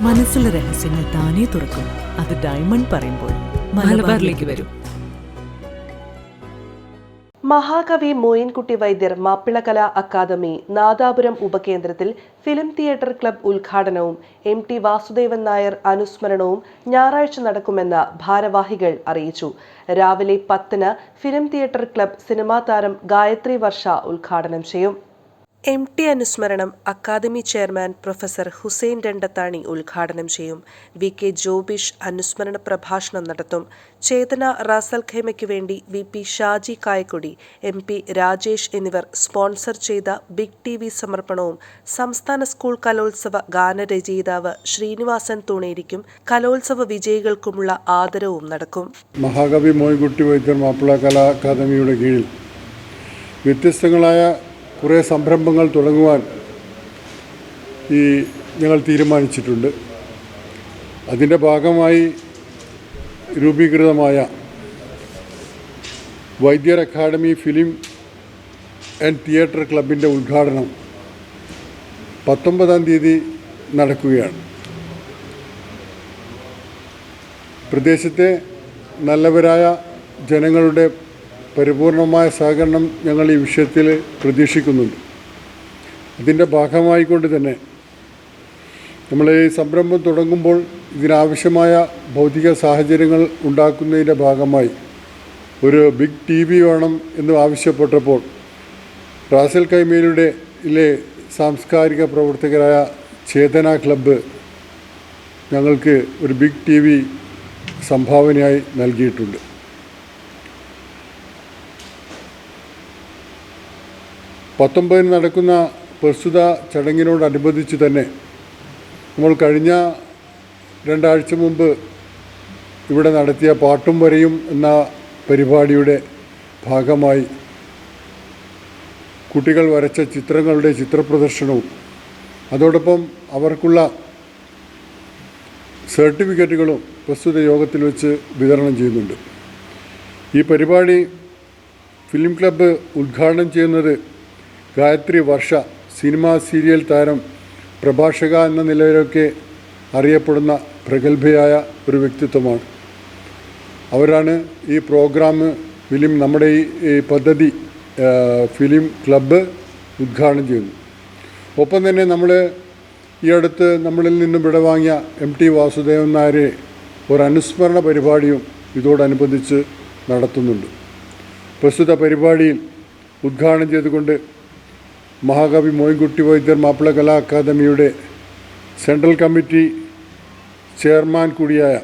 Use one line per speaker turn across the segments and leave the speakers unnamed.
മനസ്സിലെ രഹസ്യങ്ങൾ താനേ തുറക്കും. അത് ഡയമണ്ട് പറയുമ്പോൾ മലബാറിലേക്ക് വരും.
മഹാകവി മോയിൻകുട്ടി വൈദ്യർ മാപ്പിളകല അക്കാദമി നാദാപുരം ഉപകേന്ദ്രത്തിൽ ഫിലിം തിയേറ്റർ ക്ലബ് ഉദ്ഘാടനവും MT വാസുദേവൻ നായർ അനുസ്മരണവും ഞായറാഴ്ച നടക്കുമെന്ന് ഭാരവാഹികൾ അറിയിച്ചു. രാവിലെ 10-ന് ഫിലിം തിയേറ്റർ ക്ലബ് സിനിമാ താരം ഗായത്രി വർഷ ഉദ്ഘാടനം ചെയ്യും. MT അനുസ്മരണം academy chairman professor Hussain Randathani ഉദ്ഘാടനം ചെയ്യും. VK ജോബിഷ് അനുസ്മരണ പ്രഭാഷണം നടത്തും. ചേതന റാസൽ ഖൈമയ്ക്ക് വേണ്ടി VP ഷാജി കായക്കൊടി, MP രാജേഷ് എന്നിവർ സ്പോൺസർ ചെയ്ത ബിഗ് TV സമർപ്പണവും സംസ്ഥാന സ്കൂൾ കലോത്സവ ഗാനരചയിതാവ് ശ്രീനിവാസൻ തൂണേരിക്കും കലോത്സവ വിജയികൾക്കുമുള്ള ആദരവും നടക്കും.
മഹാകവി മോയിൻകുട്ടി വൈദ്യർ മാപ്പിള കലാ അക്കാദമിയുടെ കീഴിൽ വ്യത്യസ്തങ്ങളായ കുറേ സംരംഭങ്ങൾ തുടങ്ങുവാൻ ഞങ്ങൾ തീരുമാനിച്ചിട്ടുണ്ട്. അതിൻ്റെ ഭാഗമായി രൂപീകൃതമായ വൈദ്യർ അക്കാദമി ഫിലിം ആൻഡ് തിയേറ്റർ ക്ലബിൻ്റെ ഉദ്ഘാടനം 19-ാം തീയതി നടക്കുകയാണ്. പ്രദേശത്തെ നല്ലവരായ ജനങ്ങളുടെ പരിപൂർണമായ സഹകരണം ഞങ്ങൾ ഈ വിഷയത്തിൽ പ്രതീക്ഷിക്കുന്നുണ്ട്. ഇതിൻ്റെ ഭാഗമായിക്കൊണ്ട് തന്നെ നമ്മൾ ഈ സംരംഭം തുടങ്ങുമ്പോൾ ഇതിനാവശ്യമായ ഭൗതിക സാഹചര്യങ്ങൾ ഉണ്ടാക്കുന്നതിൻ്റെ ഭാഗമായി ഒരു ബിഗ് TV വേണം എന്ന് ആവശ്യപ്പെട്ടപ്പോൾ റാസൽ ഖൈമയുടെ സാംസ്കാരിക പ്രവർത്തകരായ ചേതന ക്ലബ്ബ് ഞങ്ങൾക്ക് ഒരു ബിഗ് TV സംഭാവനയായി നൽകിയിട്ടുണ്ട്. 19-ന് നടക്കുന്ന പ്രസ്തുത ചടങ്ങിനോടനുബന്ധിച്ച് തന്നെ നമ്മൾ കഴിഞ്ഞ 2 ആഴ്ച മുമ്പ് ഇവിടെ നടത്തിയ പാട്ടും വരയും എന്ന പരിപാടിയുടെ ഭാഗമായി കുട്ടികൾ വരച്ച ചിത്രങ്ങളുടെ ചിത്രപ്രദർശനവും അതോടൊപ്പം അവർക്കുള്ള സർട്ടിഫിക്കറ്റുകളും പ്രസ്തുത യോഗത്തിൽ വെച്ച് വിതരണം ചെയ്യുന്നുണ്ട്. ഈ പരിപാടി ഫിലിം ക്ലബ്ബ് ഉദ്ഘാടനം ചെയ്യുന്നത് ഗായത്രി വർഷ, സിനിമ സീരിയൽ താരം, പ്രഭാഷക എന്ന നിലയിലൊക്കെ അറിയപ്പെടുന്ന പ്രഗത്ഭയായ ഒരു വ്യക്തിത്വമാണ്. അവരാണ് ഈ പ്രോഗ്രാം നമ്മുടെ ഈ പദ്ധതി ഫിലിം ക്ലബ്ബ് ഉദ്ഘാടനം ചെയ്യുന്നു. ഒപ്പം തന്നെ നമ്മൾ ഈ അടുത്ത് നമ്മളിൽ നിന്നും വിടവാങ്ങിയ MT വാസുദേവൻ നായരെ ഒരു അനുസ്മരണ പരിപാടിയും ഇതോടനുബന്ധിച്ച് നടത്തുന്നുണ്ട്. പ്രസ്തുത പരിപാടിയിൽ ഉദ്ഘാടനം ചെയ്തുകൊണ്ട് മഹാകവി മോയിൻകുട്ടി വൈദ്യർ മാപ്പിള കലാ അക്കാദമിയുടെ സെൻട്രൽ കമ്മിറ്റി ചെയർമാൻ കൂടിയായ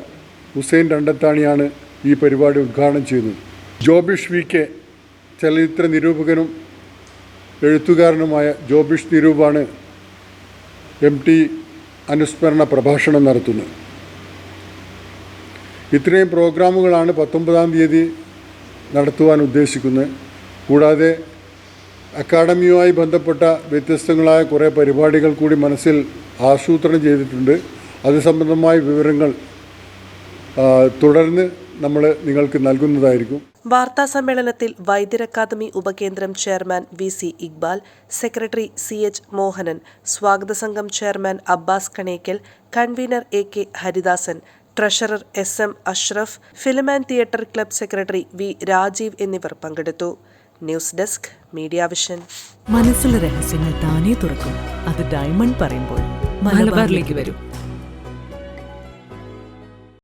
ഹുസൈൻ രണ്ടത്താണിയാണ് ഈ പരിപാടി ഉദ്ഘാടനം ചെയ്യുന്നത്. ജോബിഷ് VK ചലച്ചിത്ര നിരൂപകനും എഴുത്തുകാരനുമായ ജോബിഷ് നിരൂപാണ് MT അനുസ്മരണ പ്രഭാഷണം നടത്തുന്നത്. ഇത്രയും പ്രോഗ്രാമുകളാണ് 19-ാം തീയതി നടത്തുവാൻ ഉദ്ദേശിക്കുന്നത്. കൂടാതെ അക്കാഡമിയുമായി ബന്ധപ്പെട്ട വ്യത്യസ്തങ്ങളായ കുറേ പരിപാടികൾ കൂടി മനസ്സിൽ ആസൂത്രണം ചെയ്തിട്ടുണ്ട്. അത് സംബന്ധമായ വിവരങ്ങൾ തുടർന്ന് നമ്മൾ നിങ്ങൾക്ക് നൽകുന്നതായിരിക്കും.
വാർത്താ സമ്മേളനത്തിൽ വൈദ്യർ അക്കാദമി ഉപകേന്ദ്രം chairman VC Iqbal, secretary CH Mohanan, സ്വാഗത സംഘം chairman Abbas Kanekkal, convener AK Haridasan, treasurer SM Ashraf, film and theatre club secretary V Rajeev എന്നിവർ പങ്കെടുത്തു. News desk media vision.
മനസ്സിലെ രഹസ്യങ്ങൾ താനേ തുറക്കും. അത് ഡയമണ്ട് പറയുമ്പോൾ മലബാറിലേക്ക് വരും.